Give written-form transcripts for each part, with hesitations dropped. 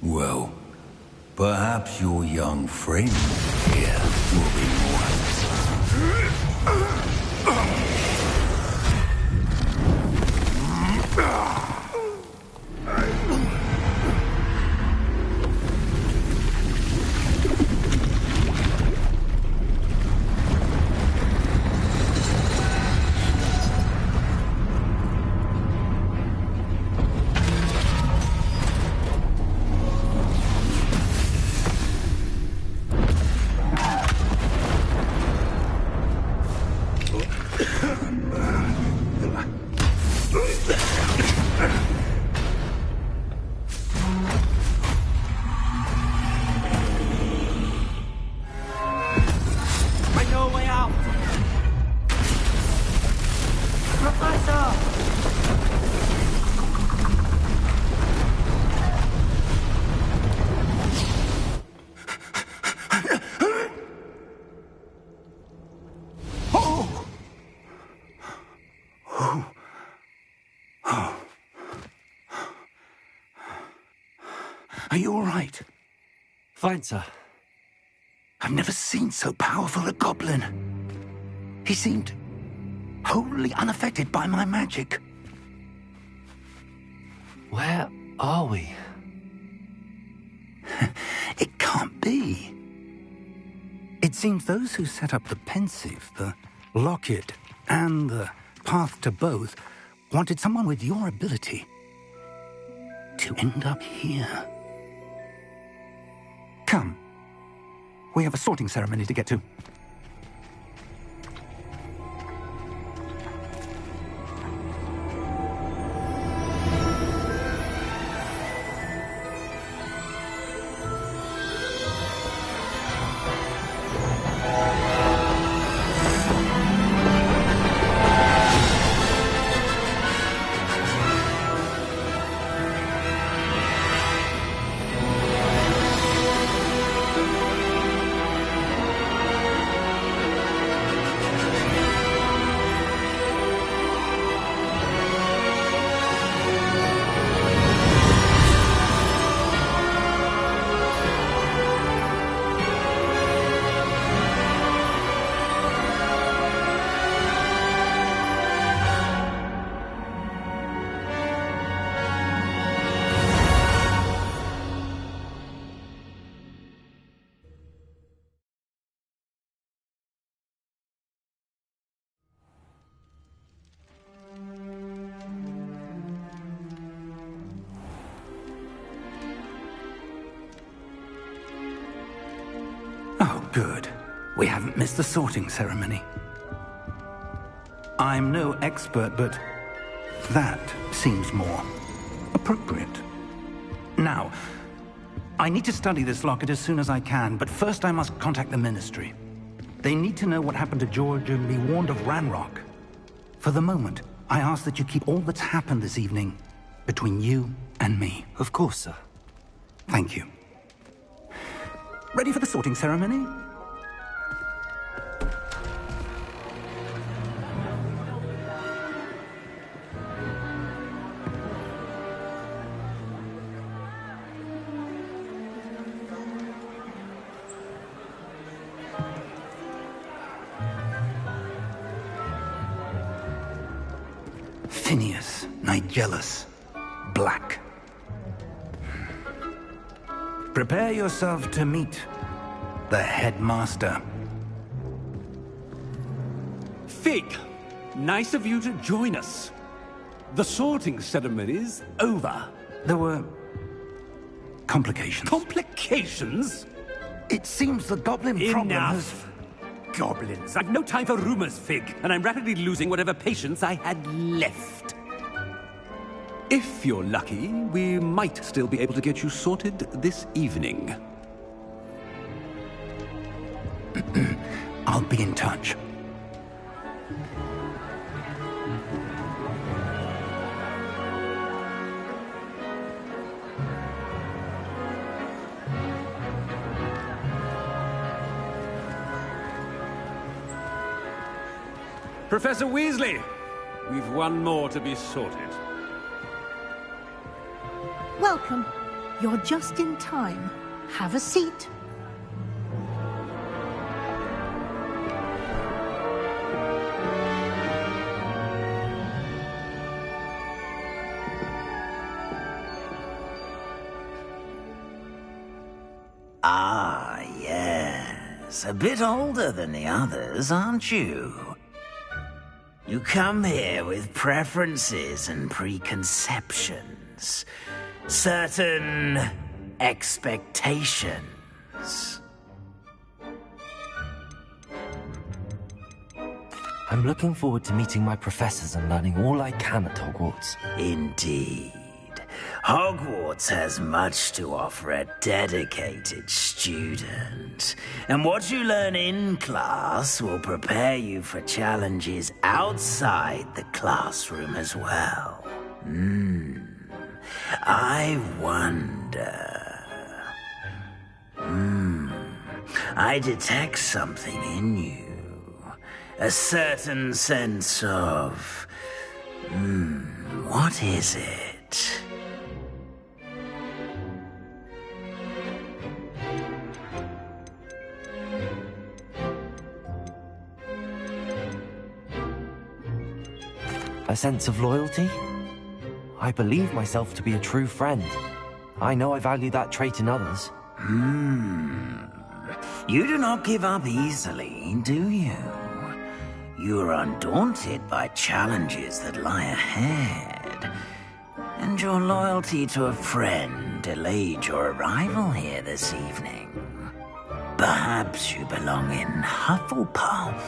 Well, perhaps your young friend here will be more. Are you all right? Fine, sir. I've never seen so powerful a goblin. He seemed wholly unaffected by my magic. Where are we? It can't be. It seems those who set up the pensive, the locket, and the path to both wanted someone with your ability to end up here. Come. We have a sorting ceremony to get to. Oh, good. We haven't missed the sorting ceremony. I'm no expert, but that seems more appropriate. Now, I need to study this locket as soon as I can, but first I must contact the Ministry. They need to know what happened to George and be warned of Ranrock. For the moment, I ask that you keep all that's happened this evening between you and me. Of course, sir. Thank you. Ready for the sorting ceremony? Phineas, Nigellus, Black. Prepare yourself to meet the headmaster. Fig, nice of you to join us. The sorting ceremony's over. There were complications. Complications? It seems the goblin problem has... Enough! Goblins. I've no time for rumors, Fig, and I'm rapidly losing whatever patience I had left. If you're lucky, we might still be able to get you sorted this evening. I'll be in touch. Professor Weasley, we've one more to be sorted. Welcome. You're just in time. Have a seat. Ah, yes. A bit older than the others, aren't you? You come here with preferences and preconceptions. Certain expectations. I'm looking forward to meeting my professors and learning all I can at Hogwarts. Indeed. Hogwarts has much to offer a dedicated student. And what you learn in class will prepare you for challenges outside the classroom as well. I wonder... I detect something in you. A certain sense of... what is it? A sense of loyalty? I believe myself to be a true friend. I know I value that trait in others. You do not give up easily, do you? You are undaunted by challenges that lie ahead. And your loyalty to a friend delayed your arrival here this evening. Perhaps you belong in Hufflepuff.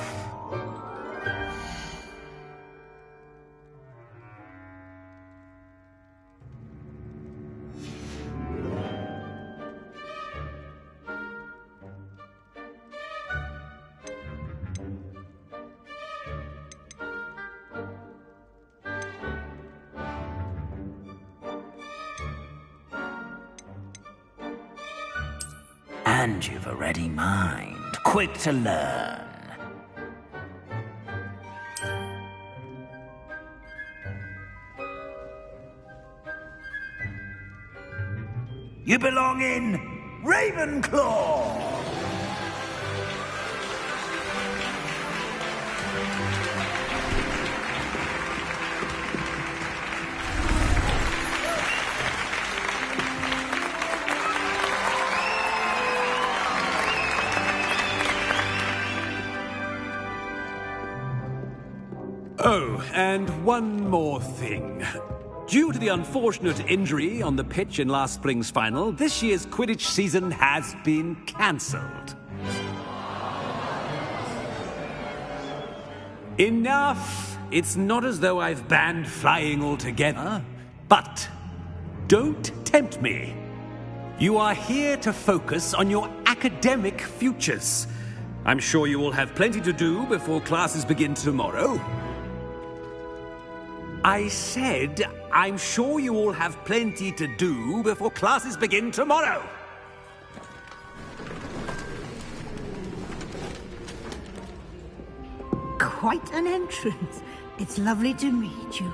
And you've a ready mind, quick to learn. You belong in Ravenclaw! Oh, and one more thing. Due to the unfortunate injury on the pitch in last spring's final, this year's Quidditch season has been cancelled. Enough! It's not as though I've banned flying altogether, but don't tempt me. You are here to focus on your academic futures. I'm sure you will have plenty to do before classes begin tomorrow. I said, I'm sure you all have plenty to do before classes begin tomorrow. Quite an entrance. It's lovely to meet you.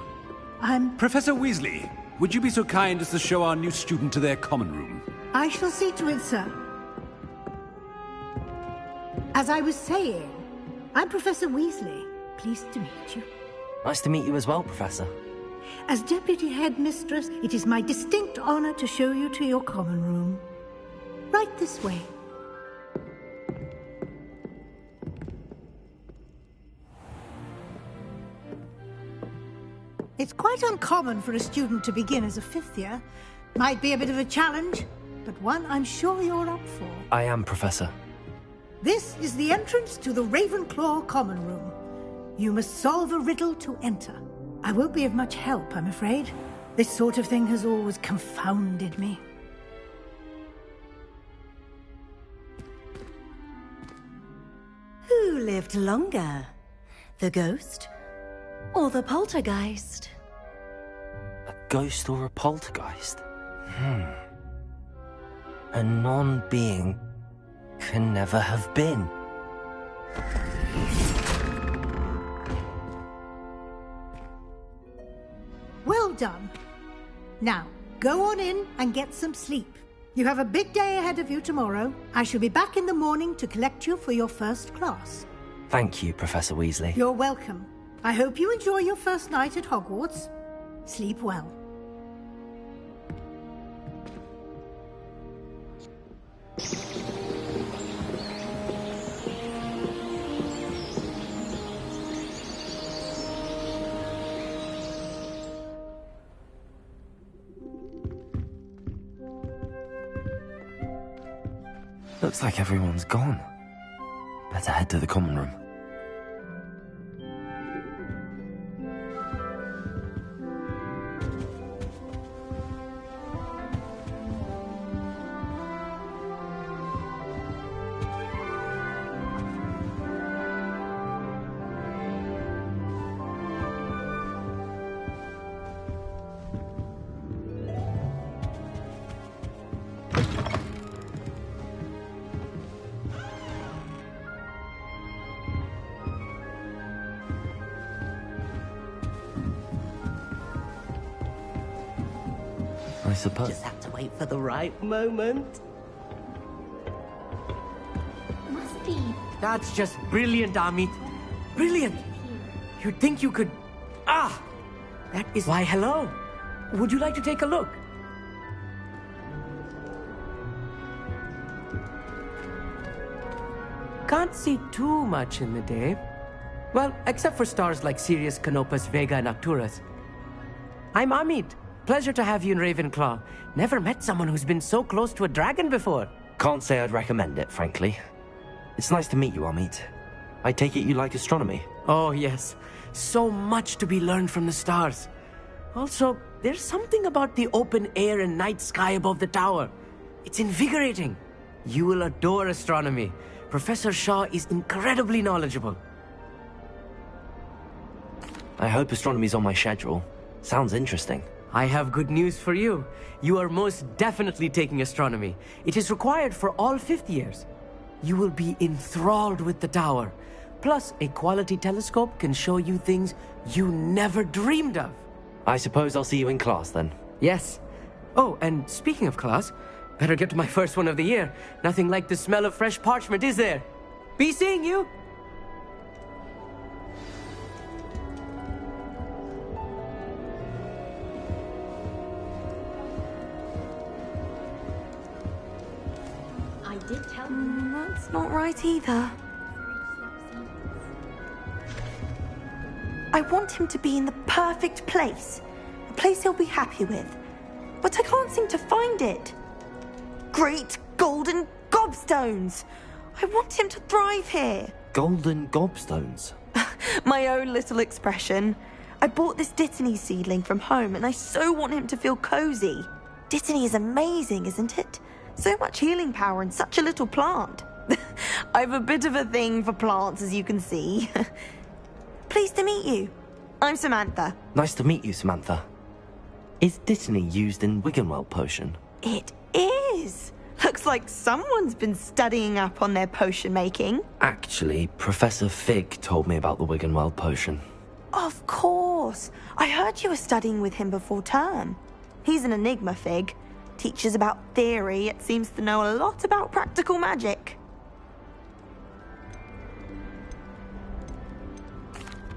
I'm... Professor Weasley, would you be so kind as to show our new student to their common room? I shall see to it, sir. As I was saying, I'm Professor Weasley. Pleased to meet you. Nice to meet you as well, Professor. As Deputy Headmistress, it is my distinct honor to show you to your common room. Right this way. It's quite uncommon for a student to begin as a fifth year. Might be a bit of a challenge, but one I'm sure you're up for. I am, Professor. This is the entrance to the Ravenclaw common room. You must solve a riddle to enter. I won't be of much help, I'm afraid. This sort of thing has always confounded me. Who lived longer? The ghost or the poltergeist? A ghost or a poltergeist? A non-being can never have been. Well done. Now, Go on in and get some sleep. You have a big day ahead of you tomorrow. I shall be back in the morning to collect you for your first class. Thank you, Professor Weasley. You're welcome. I hope you enjoy your first night at Hogwarts. Sleep well. Looks like everyone's gone. Better head to the common room. I suppose. Just have to wait for the right moment. Must be. That's just brilliant, Amit. Brilliant. You'd think you could... Ah! That is... Why, hello. Would you like to take a look? Can't see too much in the day. Well, except for stars like Sirius, Canopus, Vega, and Arcturus. I'm Amit. Pleasure to have you in Ravenclaw. Never met someone who's been so close to a dragon before. Can't say I'd recommend it, frankly. It's nice to meet you, Amit. I take it you like astronomy? Oh, yes. So much to be learned from the stars. Also, there's something about the open air and night sky above the tower. It's invigorating. You will adore astronomy. Professor Shaw is incredibly knowledgeable. I hope astronomy's on my schedule. Sounds interesting. I have good news for you. You are most definitely taking astronomy. It is required for all fifth years. You will be enthralled with the tower. Plus, a quality telescope can show you things you never dreamed of. I suppose I'll see you in class then. Yes. Oh, and speaking of class, better get to my first one of the year. Nothing like the smell of fresh parchment, is there? Be seeing you! I did tell him. That's not right either. I want him to be in the perfect place. A place he'll be happy with. But I can't seem to find it. Great golden gobstones! I want him to thrive here. Golden gobstones? My own little expression. I bought this Dittany seedling from home and I so want him to feel cozy. Dittany is amazing, isn't it? So much healing power in such a little plant. I have a bit of a thing for plants, as you can see. Pleased to meet you. I'm Samantha. Nice to meet you, Samantha. Is Dittany used in Wiggenweld potion? It is. Looks like someone's been studying up on their potion making. Actually, Professor Fig told me about the Wiggenweld potion. Of course. I heard you were studying with him before term. He's an enigma, Fig. Teaches about theory, yet seems to know a lot about practical magic.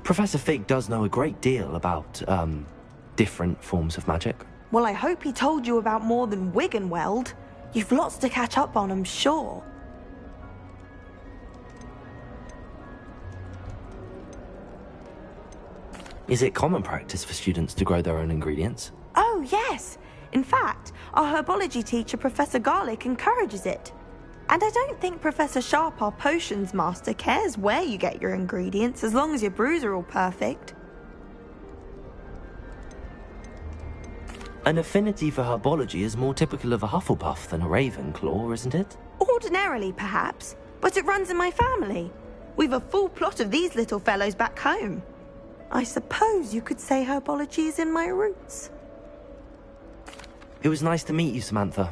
Professor Fig does know a great deal about, different forms of magic. Well, I hope he told you about more than Wiggenweld. You've lots to catch up on, I'm sure. Is it common practice for students to grow their own ingredients? Oh, yes. In fact, our herbology teacher, Professor Garlick, encourages it. And I don't think Professor Sharp, our potions master, cares where you get your ingredients, as long as your brews are all perfect. An affinity for herbology is more typical of a Hufflepuff than a Ravenclaw, isn't it? Ordinarily, perhaps, but it runs in my family. We've a full plot of these little fellows back home. I suppose you could say herbology is in my roots. It was nice to meet you, Samantha.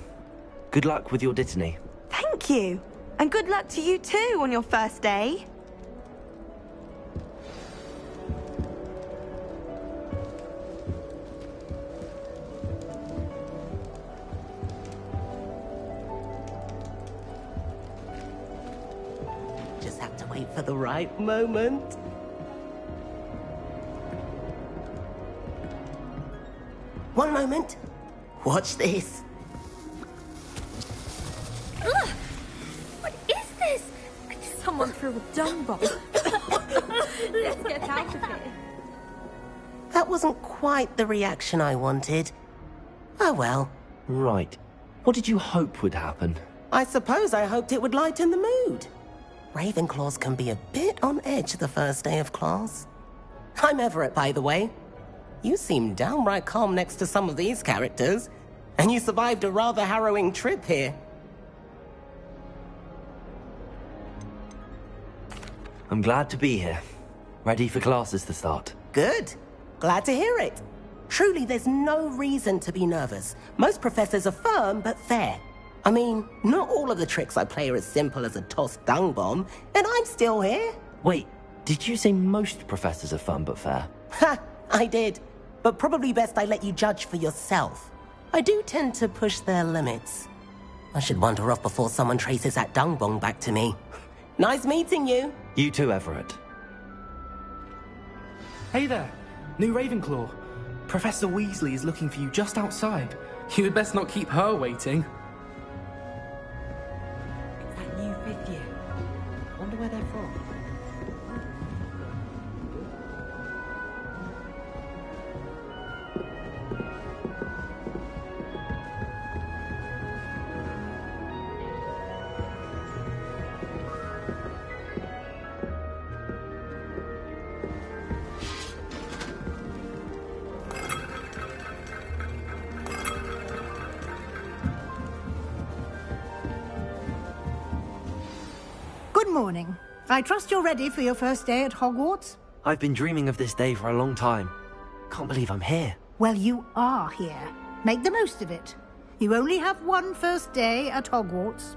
Good luck with your Dittany. Thank you. And good luck to you too on your first day. wait for the right moment. One moment. Watch this. Ugh! What is this? Someone threw a dung bomb. Let's get out of here. That wasn't quite the reaction I wanted. Oh well. Right. What did you hope would happen? I suppose I hoped it would lighten the mood. Ravenclaws can be a bit on edge the first day of class. I'm Everett, by the way. You seem downright calm next to some of these characters, and you survived a rather harrowing trip here. I'm glad to be here. Ready for classes to start. Good. Glad to hear it. Truly, there's no reason to be nervous. Most professors are firm but fair. I mean, not all of the tricks I play are as simple as a tossed dung bomb, and I'm still here. Wait, did you say most professors are fun but fair? Ha! I did. But probably best I let you judge for yourself. I do tend to push their limits. I should wander off before someone traces that dung bomb back to me. Nice meeting you. You too, Everett. Hey there, new Ravenclaw. Professor Weasley is looking for you just outside. You had best not keep her waiting. It's that new fifth year. Wonder where they're from. Good morning. I trust you're ready for your first day at Hogwarts? I've been dreaming of this day for a long time. Can't believe I'm here. Well, you are here. Make the most of it. You only have one first day at Hogwarts.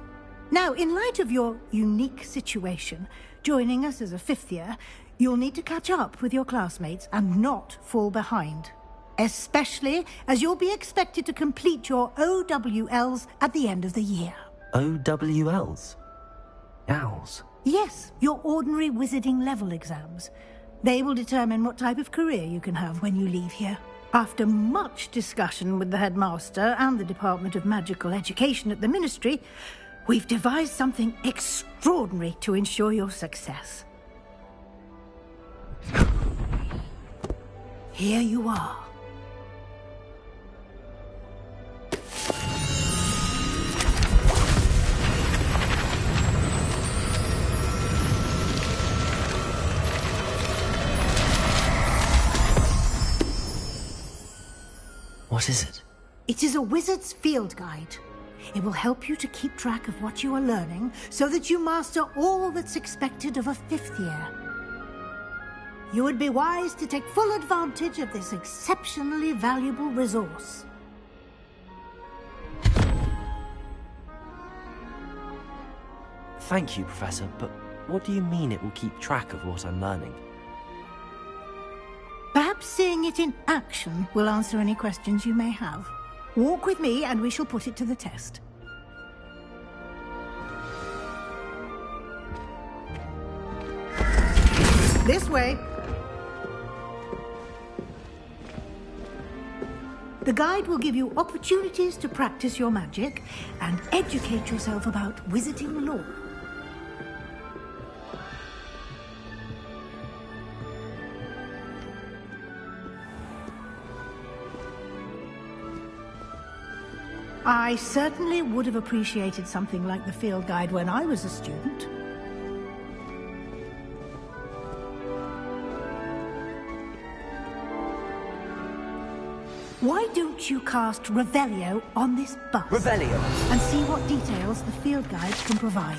Now, in light of your unique situation, joining us as a fifth year, you'll need to catch up with your classmates and not fall behind. Especially as you'll be expected to complete your OWLs at the end of the year. OWLs? Owls? Yes, your ordinary wizarding level exams. They will determine what type of career you can have when you leave here. After much discussion with the headmaster and the Department of Magical Education at the Ministry, we've devised something extraordinary to ensure your success. Here you are. What is it? It is a wizard's field guide. It will help you to keep track of what you are learning so that you master all that's expected of a fifth year. You would be wise to take full advantage of this exceptionally valuable resource. Thank you, Professor, but what do you mean it will keep track of what I'm learning? Perhaps seeing it in action will answer any questions you may have. Walk with me and we shall put it to the test. This way. The guide will give you opportunities to practice your magic and educate yourself about wizarding lore. I certainly would have appreciated something like the field guide when I was a student. Why don't you cast Revelio on this bus? Revelio! And see what details the field guide can provide.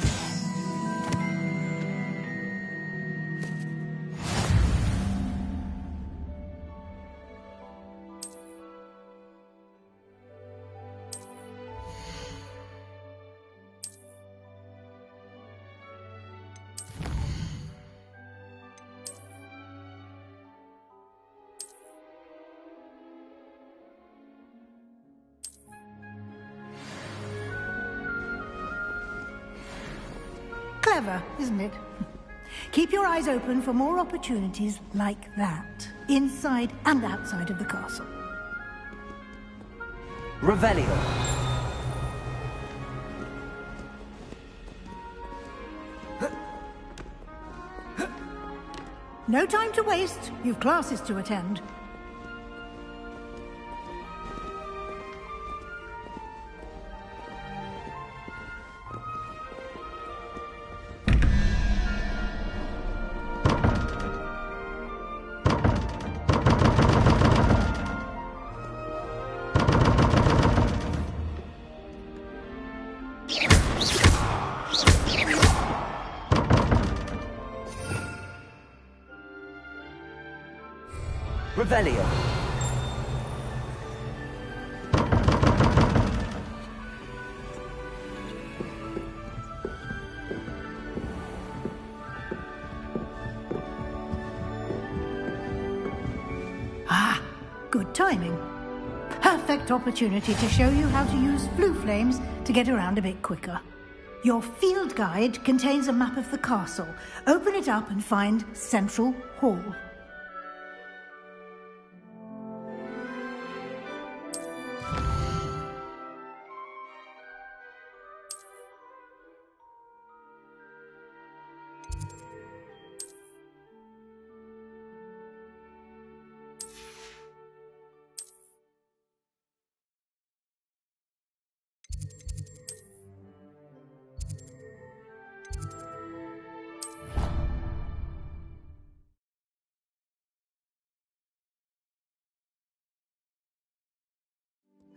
Clever, isn't it? Keep your eyes open for more opportunities like that, inside and outside of the castle. Revelio. No time to waste. You've classes to attend. Revelio. Ah, good timing. Perfect opportunity to show you how to use blue flames to get around a bit quicker. Your field guide contains a map of the castle. Open it up and find Central Hall.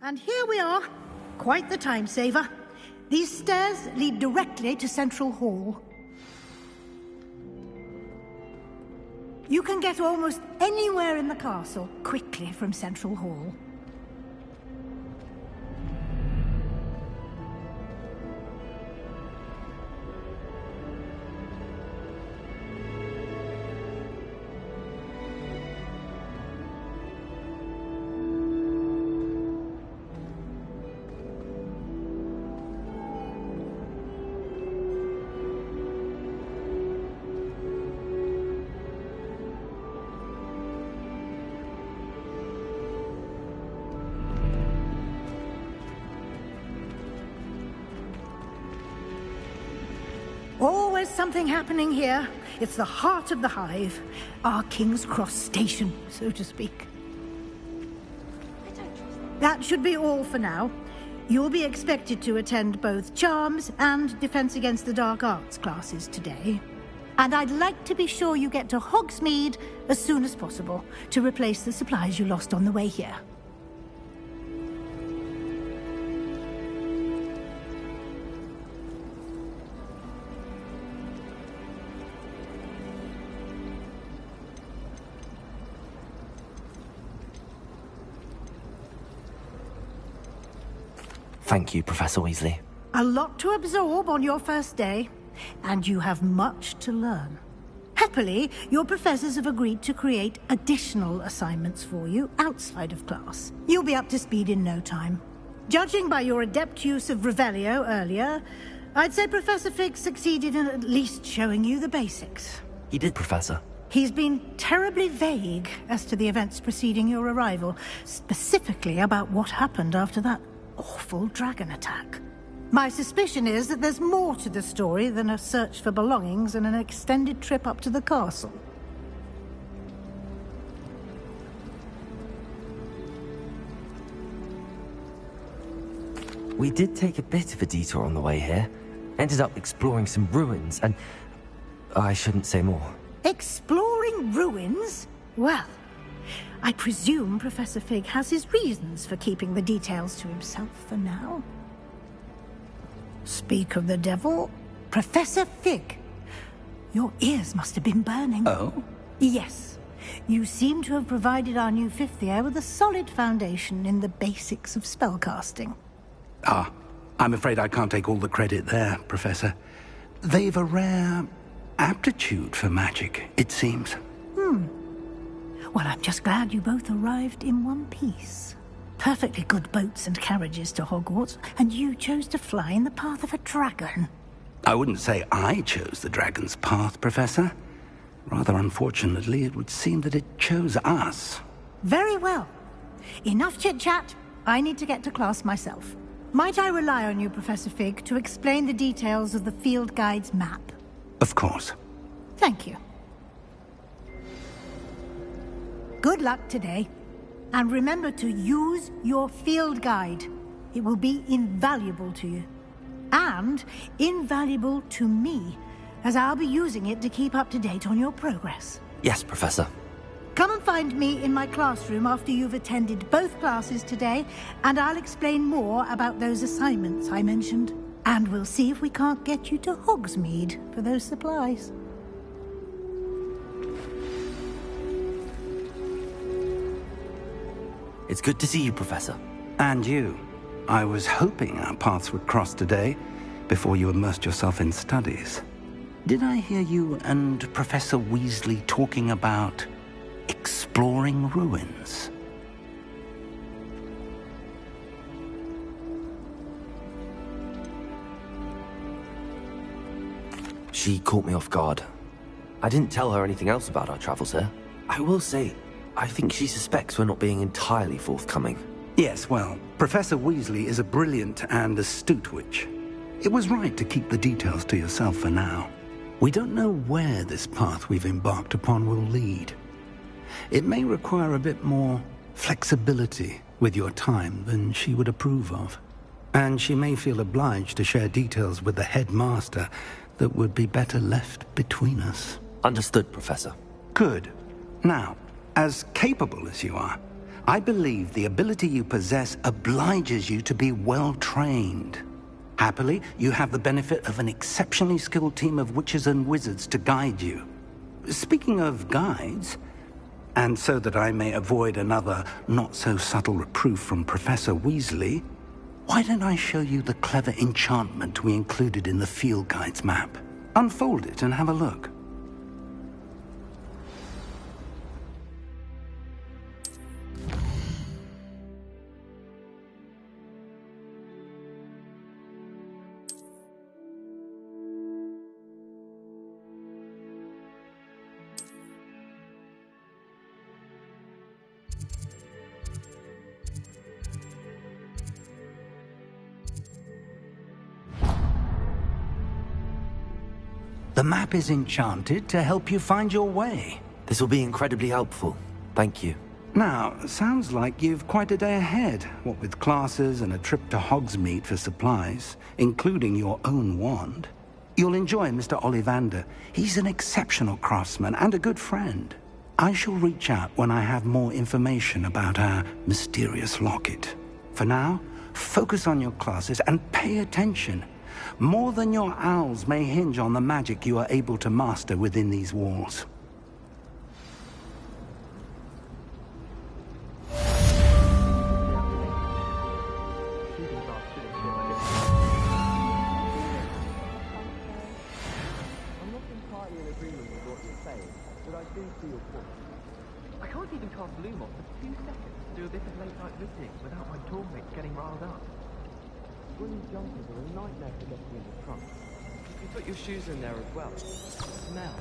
And here we are. Quite the time saver. These stairs lead directly to Central Hall. You can get almost anywhere in the castle quickly from Central Hall. Always something happening here. It's the heart of the hive. Our King's Cross station, so to speak. That should be all for now. You'll be expected to attend both Charms and Defense Against the Dark Arts classes today. And I'd like to be sure you get to Hogsmeade as soon as possible to replace the supplies you lost on the way here. Thank you, Professor Weasley. A lot to absorb on your first day, and you have much to learn. Happily, your professors have agreed to create additional assignments for you outside of class. You'll be up to speed in no time. Judging by your adept use of Revelio earlier, I'd say Professor Fig succeeded in at least showing you the basics. He did, Professor. He's been terribly vague as to the events preceding your arrival, specifically about what happened after that awful dragon attack. My suspicion is that there's more to the story than a search for belongings and an extended trip up to the castle. We did take a bit of a detour on the way here. Ended up exploring some ruins and... I shouldn't say more. Exploring ruins? Well, I presume Professor Fig has his reasons for keeping the details to himself for now. Speak of the devil, Professor Fig. Your ears must have been burning. Oh? Yes. You seem to have provided our new fifth year with a solid foundation in the basics of spellcasting. Ah, I'm afraid I can't take all the credit there, Professor. They've a rare aptitude for magic, it seems. Well, I'm just glad you both arrived in one piece. Perfectly good boats and carriages to Hogwarts, and you chose to fly in the path of a dragon. I wouldn't say I chose the dragon's path, Professor. Rather unfortunately, it would seem that it chose us. Very well. Enough chit-chat. I need to get to class myself. Might I rely on you, Professor Fig, to explain the details of the field guide's map? Of course. Thank you. Good luck today. And remember to use your field guide. It will be invaluable to you. And invaluable to me, as I'll be using it to keep up to date on your progress. Yes, Professor. Come and find me in my classroom after you've attended both classes today, and I'll explain more about those assignments I mentioned. And we'll see if we can't get you to Hogsmeade for those supplies. It's good to see you, Professor. And you. I was hoping our paths would cross today, before you immersed yourself in studies. Did I hear you and Professor Weasley talking about exploring ruins? She caught me off guard. I didn't tell her anything else about our travels here. I will say, I think she suspects we're not being entirely forthcoming. Yes, well, Professor Weasley is a brilliant and astute witch. It was right to keep the details to yourself for now. We don't know where this path we've embarked upon will lead. It may require a bit more flexibility with your time than she would approve of. And she may feel obliged to share details with the headmaster that would be better left between us. Understood, Professor. Good. Now, as capable as you are, I believe the ability you possess obliges you to be well-trained. Happily, you have the benefit of an exceptionally skilled team of witches and wizards to guide you. Speaking of guides, and so that I may avoid another not-so-subtle reproof from Professor Weasley, why don't I show you the clever enchantment we included in the field guide's map? Unfold it and have a look. The map is enchanted to help you find your way. This will be incredibly helpful. Thank you. Now, sounds like you've quite a day ahead, what with classes and a trip to Hogsmeade for supplies, including your own wand. You'll enjoy Mr. Ollivander. He's an exceptional craftsman and a good friend. I shall reach out when I have more information about our mysterious locket. For now, focus on your classes and pay attention. More than your owls may hinge on the magic you are able to master within these walls. I can't even cast Lumos for 2 seconds to do a bit of late-night visiting without my toolmates getting riled up. Woolly jumpers are a nightmare for getting in the trunk. You can put your shoes in there as well. Smell.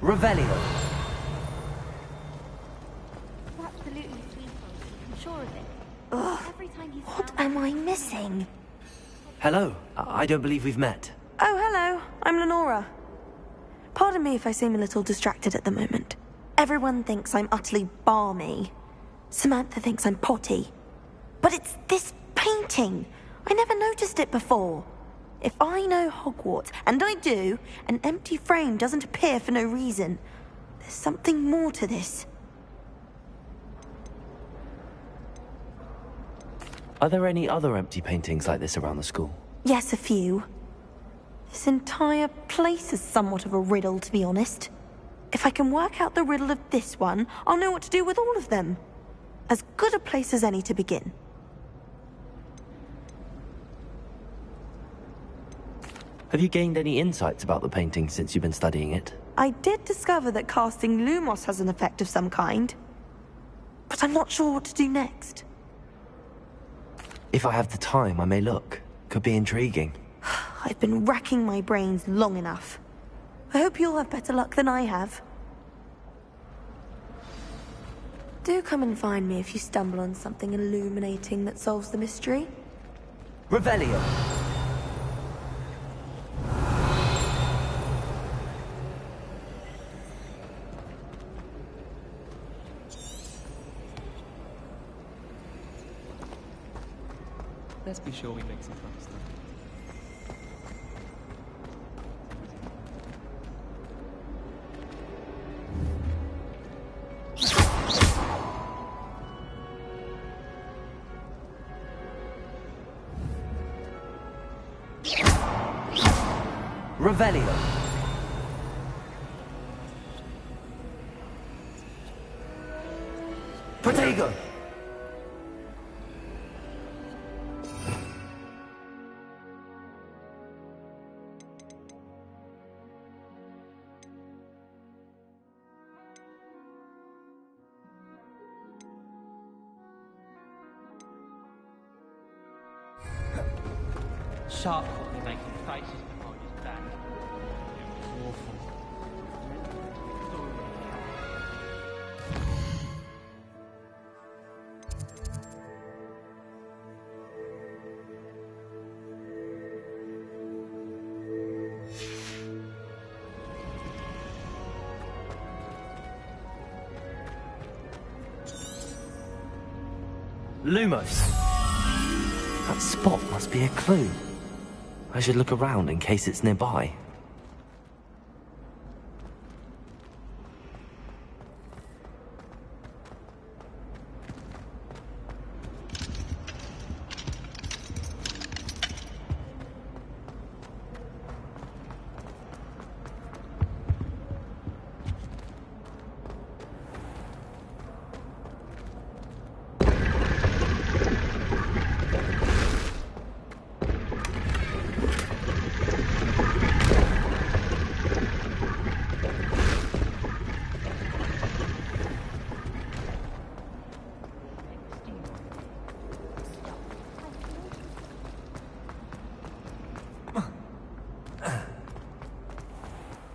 Revelio. Absolutely sweet. I'm sure of it. Ugh. Every time he's What found am I missing? Hello. I don't believe we've met. Oh, hello. I'm Lenora. Pardon me if I seem a little distracted at the moment. Everyone thinks I'm utterly balmy. Samantha thinks I'm potty. But it's this painting. I never noticed it before. If I know Hogwarts, and I do, an empty frame doesn't appear for no reason. There's something more to this. Are there any other empty paintings like this around the school? Yes, a few. This entire place is somewhat of a riddle, to be honest. If I can work out the riddle of this one, I'll know what to do with all of them. As good a place as any to begin. Have you gained any insights about the painting since you've been studying it? I did discover that casting Lumos has an effect of some kind. But I'm not sure what to do next. If I have the time, I may look. Could be intriguing. I've been racking my brains long enough. I hope you'll have better luck than I have. Do come and find me if you stumble on something illuminating that solves the mystery. Revelio. Let's be sure we make some fun stuff. Revelio. Protego. Sharp caught me making faces behind his back. It was awful. Lumos. That spot must be a clue. I should look around in case it's nearby.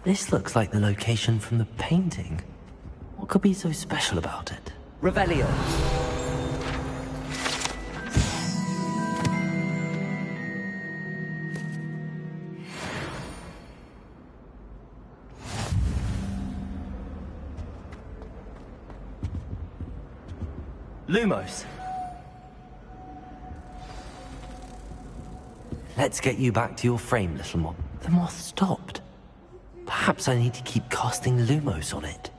This looks like the location from the painting. What could be so special about it? Revelio. Lumos. Let's get you back to your frame, little moth. The moth stopped. Perhaps I need to keep casting Lumos on it.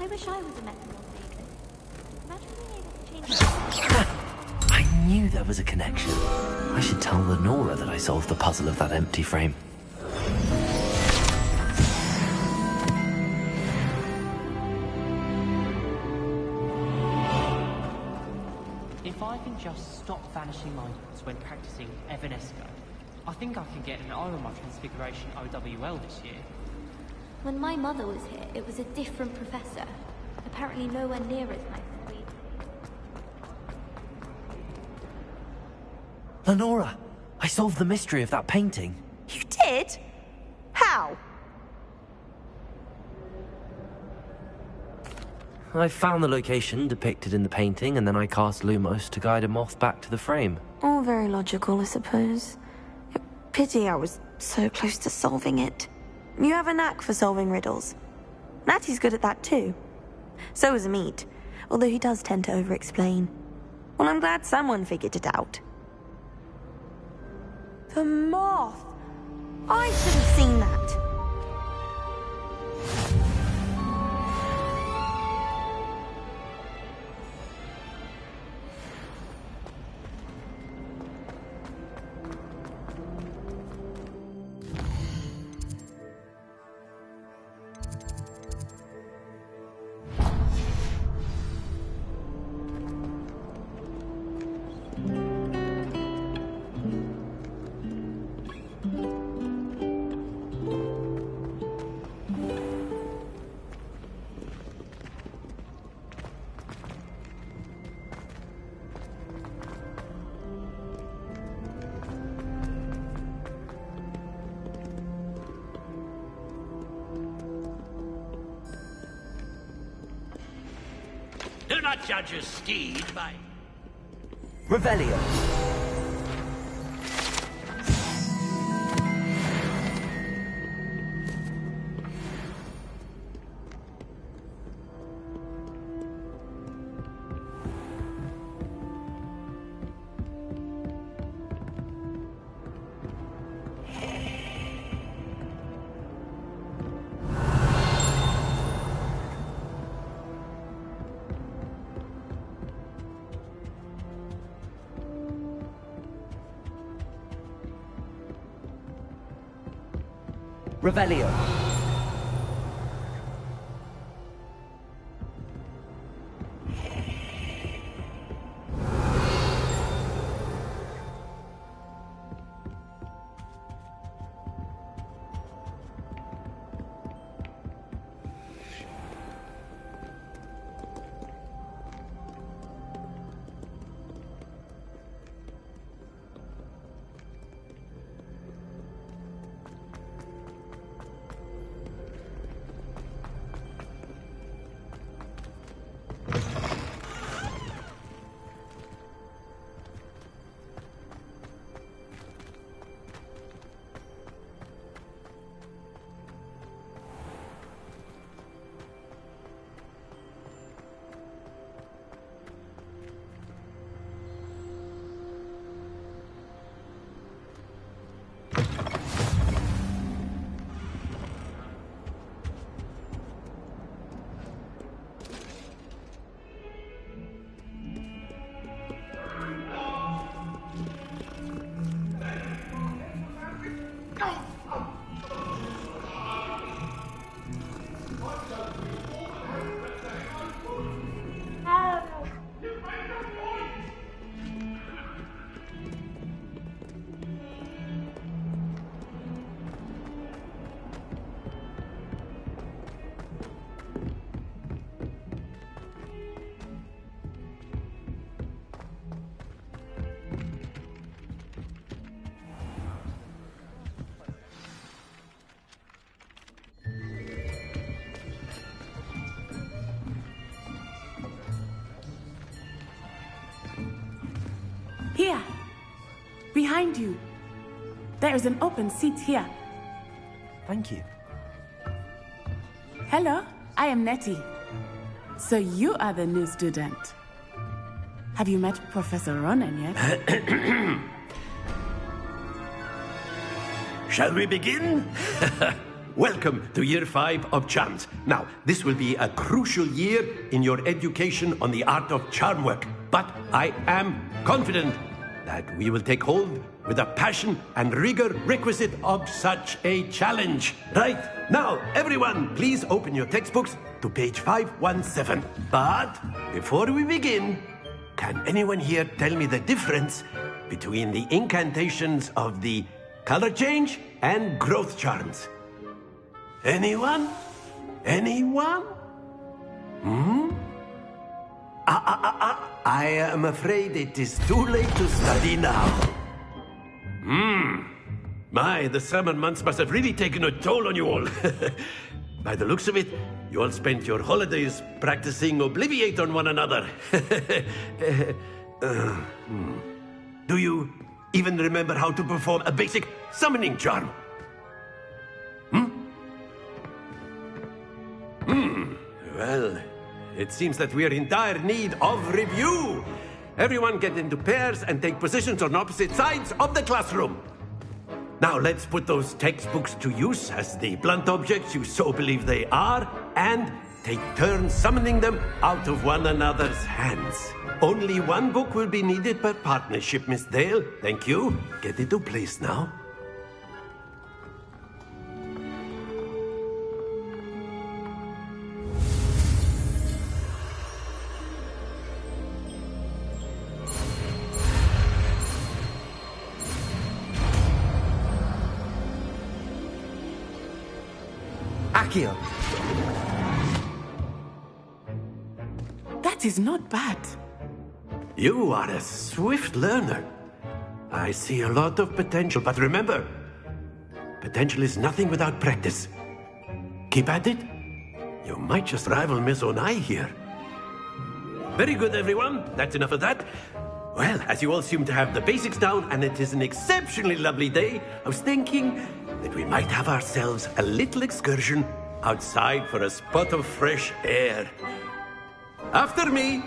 I wish I was a metamorph maker. Imagine being able to change I knew there was a connection. I should tell Lenora that I solved the puzzle of that empty frame. If I can just stop vanishing mindless when practicing Evanesco, I think I can get an eye on my Transfiguration OWL this year. When my mother was here, it was a different professor. Apparently nowhere near as nice as we. Lenora, I solved the mystery of that painting. You did? How? I found the location depicted in the painting, and then I cast Lumos to guide a moth back to the frame. All very logical, I suppose. Pity I was so close to solving it. You have a knack for solving riddles. Natty's good at that too. So is Amit, although he does tend to over-explain. Well, I'm glad someone figured it out. The moth! I should have seen that. Do not judge a steed by... Revelio. Revelio. Here, behind you. There is an open seat here. Thank you. Hello, I am Nettie. So you are the new student. Have you met Professor Ronan yet? Shall we begin? Welcome to Year 5 of Charms. Now, this will be a crucial year in your education on the art of charm work. But I am confident that we will take hold with the passion and rigor requisite of such a challenge. Right, now, everyone, please open your textbooks to page 517. But before we begin, can anyone here tell me the difference between the incantations of the color change and growth charms? Anyone? Anyone? I am afraid it is too late to study now. My, the summer months must have really taken a toll on you all. By the looks of it, you all spent your holidays practicing Obliviate on one another. Do you even remember how to perform a basic summoning charm? Well, it seems that we are in dire need of review. Everyone get into pairs and take positions on opposite sides of the classroom. Now let's put those textbooks to use as the blunt objects you so believe they are, and take turns summoning them out of one another's hands. Only one book will be needed per partnership, Miss Dale. Thank you. Get into place now. Accio. That is not bad. You are a swift learner. I see a lot of potential, but remember, potential is nothing without practice. Keep at it. You might just rival Miss Onai here. Very good, everyone. That's enough of that. Well, as you all seem to have the basics down, and it is an exceptionally lovely day, I was thinking that we might have ourselves a little excursion outside for a spot of fresh air. After me!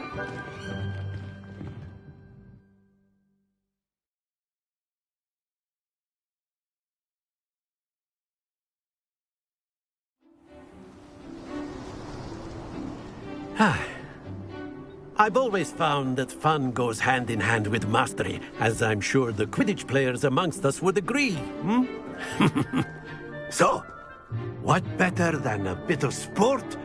I've always found that fun goes hand in hand with mastery, as I'm sure the Quidditch players amongst us would agree, hmm? So, what better than a bit of sport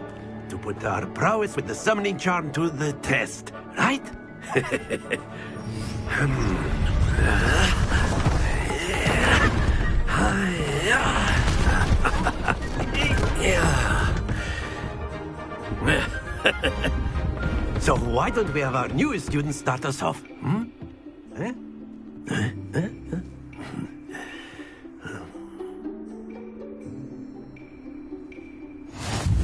to put our prowess with the summoning charm to the test, right? So why don't we have our newest student start us off?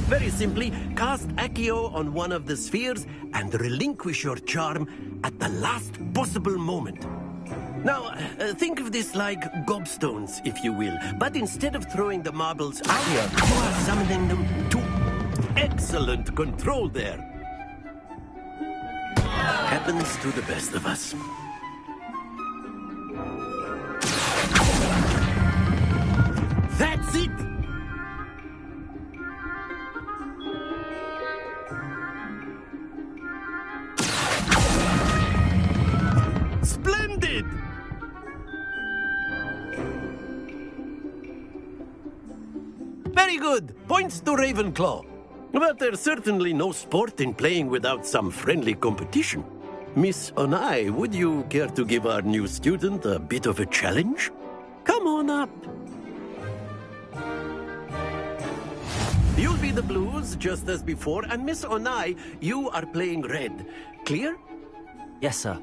Very simply, cast Accio on one of the spheres and relinquish your charm at the last possible moment. Now, think of this like gobstones, if you will. But instead of throwing the marbles out, you are summoning them to excellent control there. Happens to the best of us. That's it! Splendid! Very good. Points to Ravenclaw. But there's certainly no sport in playing without some friendly competition. Miss Onai, would you care to give our new student a bit of a challenge? Come on up. You'll be the blues, just as before, and Miss Onai, you are playing red. Clear? Yes, sir.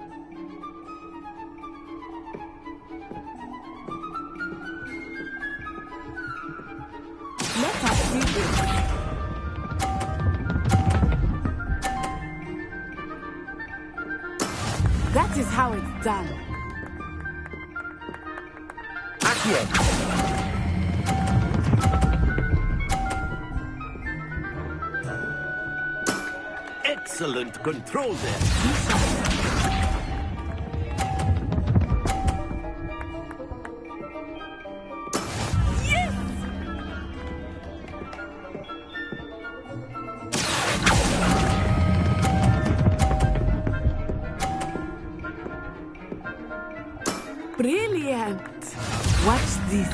Let us see this. That is how it's done. Accio! Excellent control there. Brilliant! Watch this.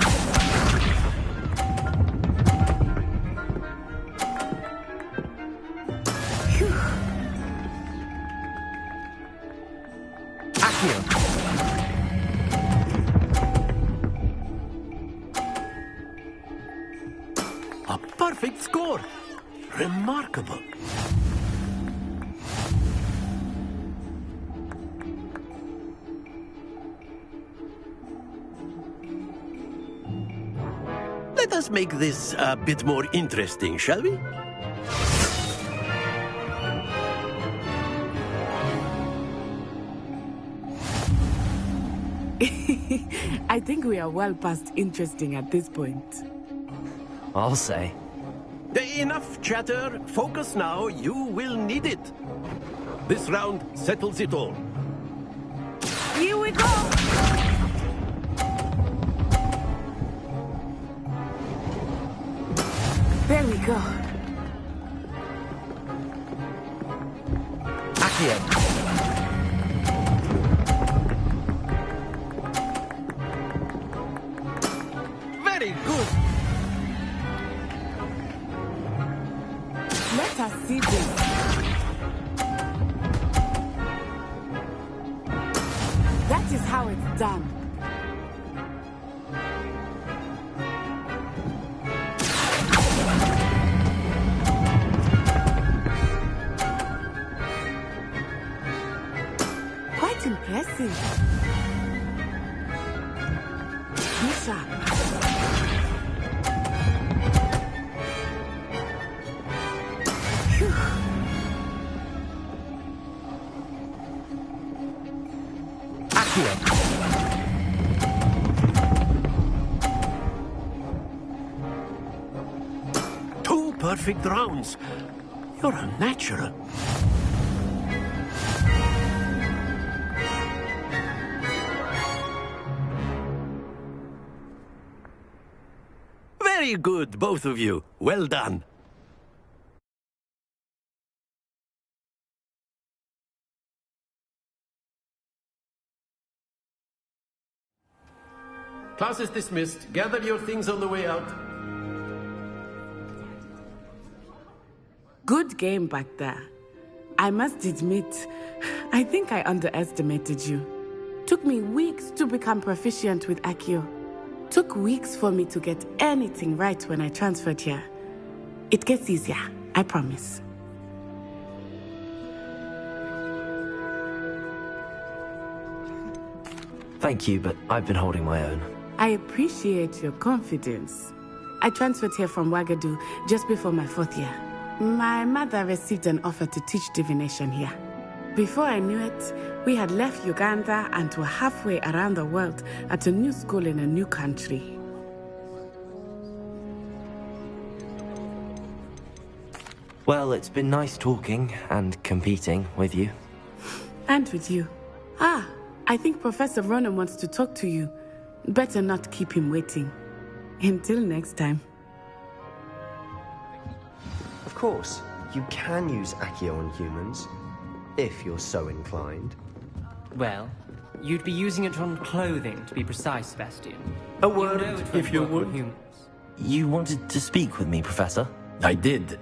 Phew. Accio! A perfect score. Remarkable. Let us make this a bit more interesting, shall we? I think we are well past interesting at this point. I'll say. Enough chatter. Focus now. You will need it. This round settles it all. Here we go! There we go. Accio! Very good. Let us see this. That is how it's done. Quite impressive. Be sharp. Phew. Accio. Two perfect rounds. You're a natural. Very good, both of you. Well done. Class is dismissed. Gather your things on the way out. Good game back there. I must admit, I think I underestimated you. Took me weeks to become proficient with Accio. Took weeks for me to get anything right when I transferred here. It gets easier, I promise. Thank you, but I've been holding my own. I appreciate your confidence. I transferred here from Wagadu just before my 4th year. My mother received an offer to teach divination here. Before I knew it, we had left Uganda and were halfway around the world at a new school in a new country. Well, it's been nice talking and competing with you. And with you. I think Professor Ronan wants to talk to you. Better not keep him waiting. Until next time. Of course, you can use Accio on humans, if you're so inclined. Well, you'd be using it on clothing, to be precise, Sebastian. A word, if you would. You wanted to speak with me, Professor? I did.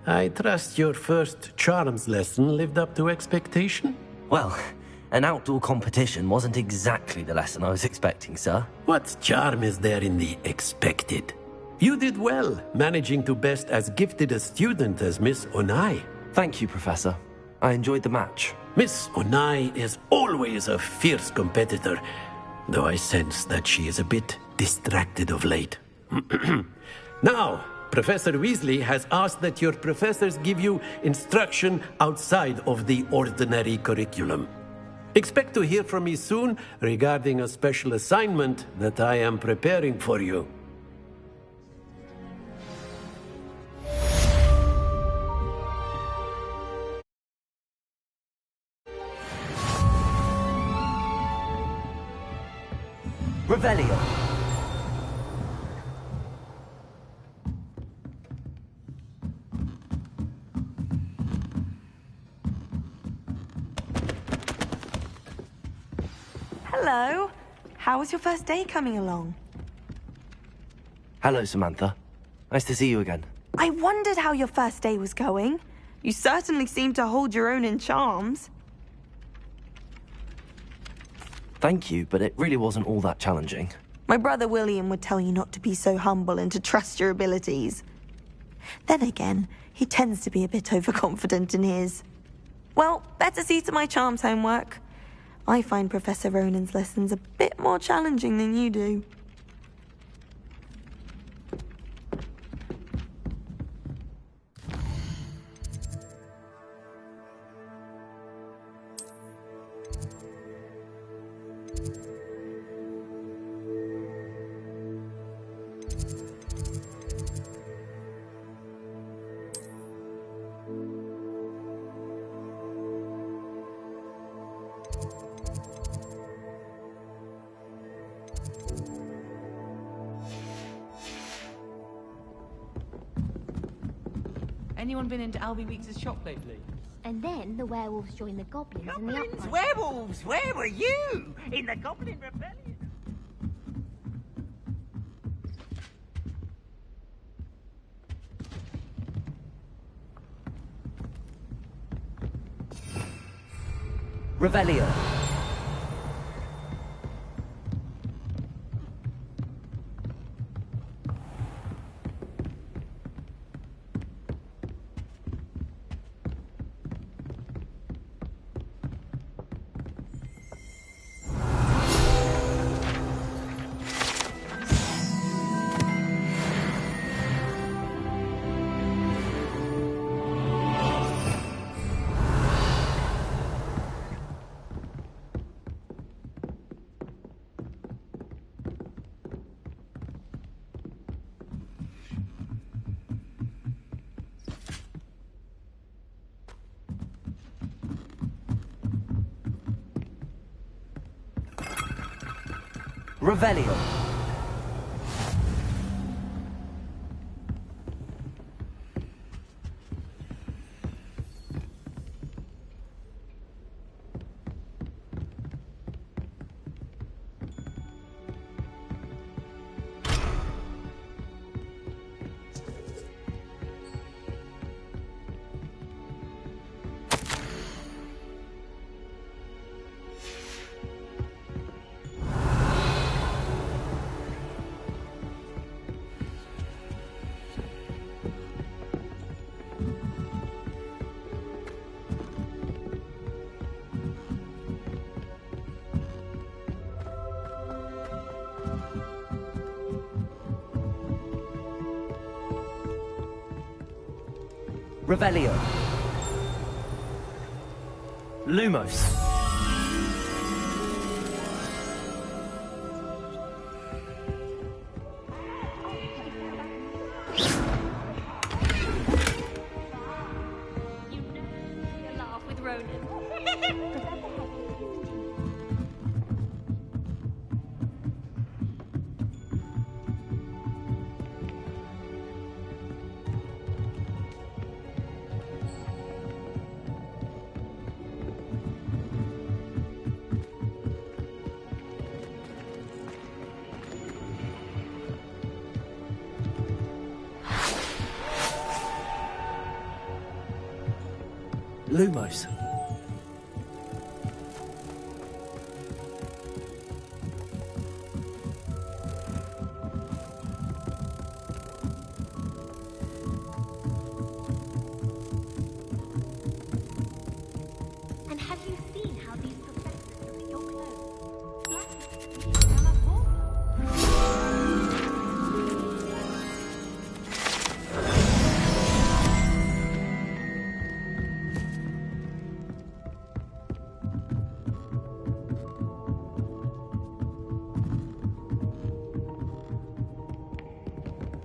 I trust your first charms lesson lived up to expectation? Well, an outdoor competition wasn't exactly the lesson I was expecting, sir. What charm is there in the expected? You did well, managing to best as gifted a student as Miss Onai. Thank you, Professor. I enjoyed the match. Miss Onai is always a fierce competitor, though I sense that she is a bit distracted of late. Now, Professor Weasley has asked that your professors give you instruction outside of the ordinary curriculum. Expect to hear from me soon regarding a special assignment that I am preparing for you. Revelio. Hello. How was your first day coming along? Hello, Samantha. Nice to see you again. I wondered how your first day was going. You certainly seem to hold your own in charms. Thank you, but it really wasn't all that challenging. My brother William would tell you not to be so humble and to trust your abilities. Then again, he tends to be a bit overconfident in his. Well, better see to my charms homework. I find Professor Ronan's lessons a bit more challenging than you do. Anyone been into Albie Weeks' shop lately? And then the werewolves joined the goblins in the Goblins, uprising. werewolves, where were you? In the Goblin Rebellion? Revelio. Revelio. Revelio. Lumos. You laugh with Ronan. Lumos. And have you seen how these professors look at your clothes?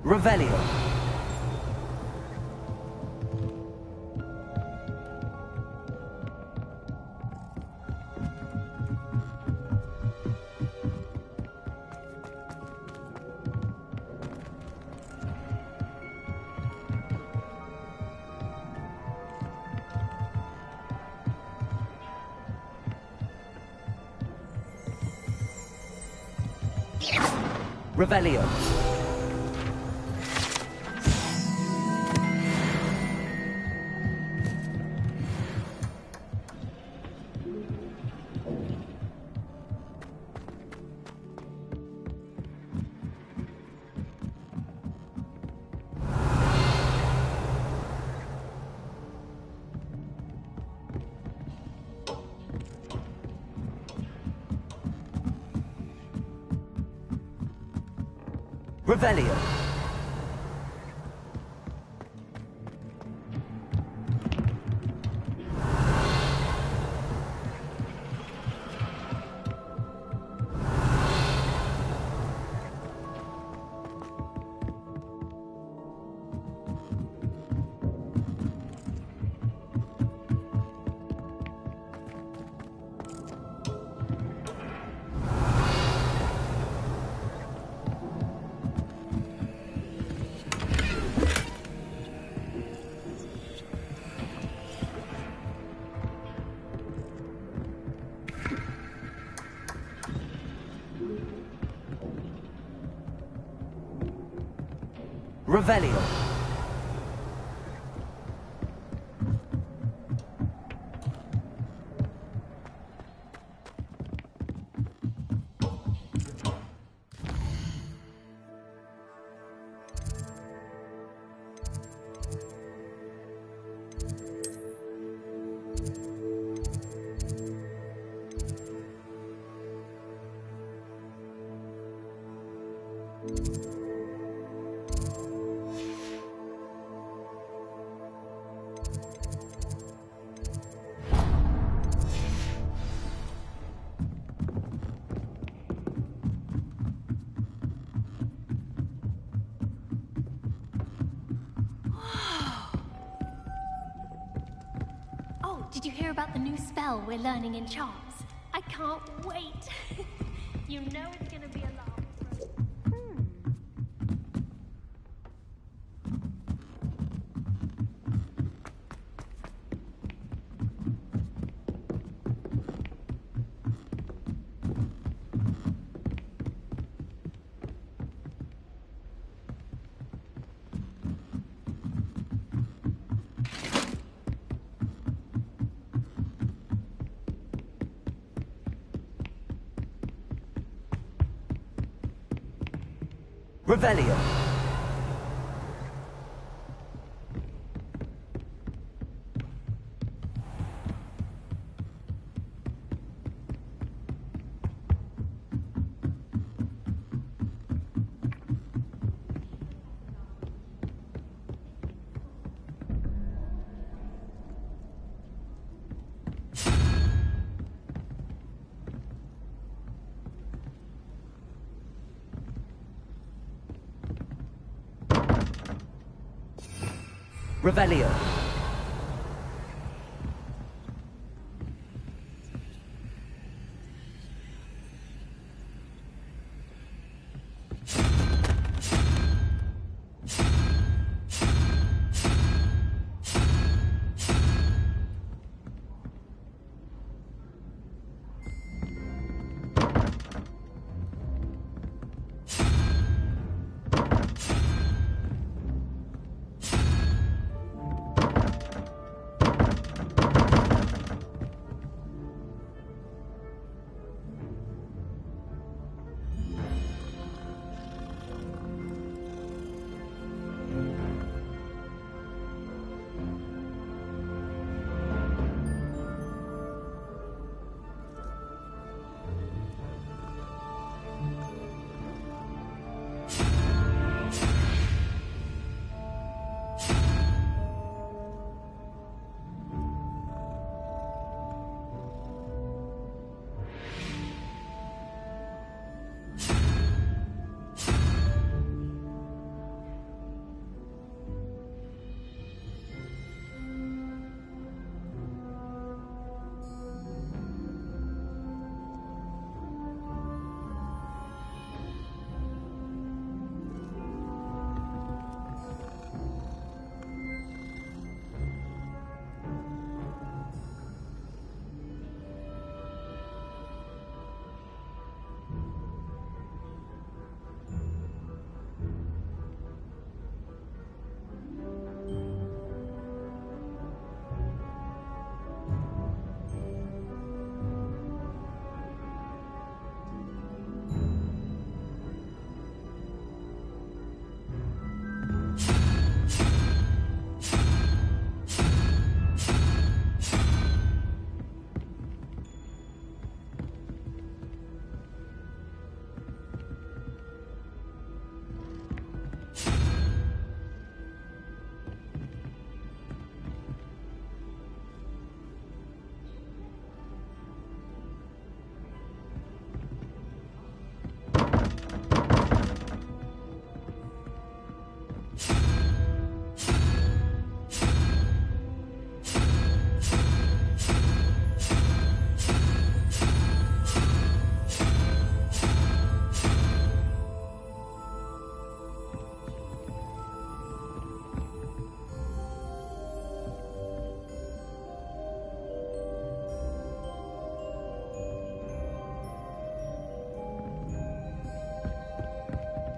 Revelio. Revelio. Revelio. Revelio. Did you hear about the new spell we're learning in charms? I can't wait. You know it's gonna be a lot. Revelio. Revelio.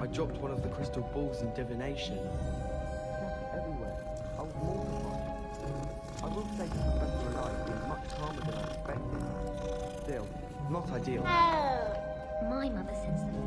I dropped one of the crystal balls in divination. Scattered everywhere. I was mortified. I will say that the rest of my life was much calmer than I expected. Still, not ideal. My mother sends the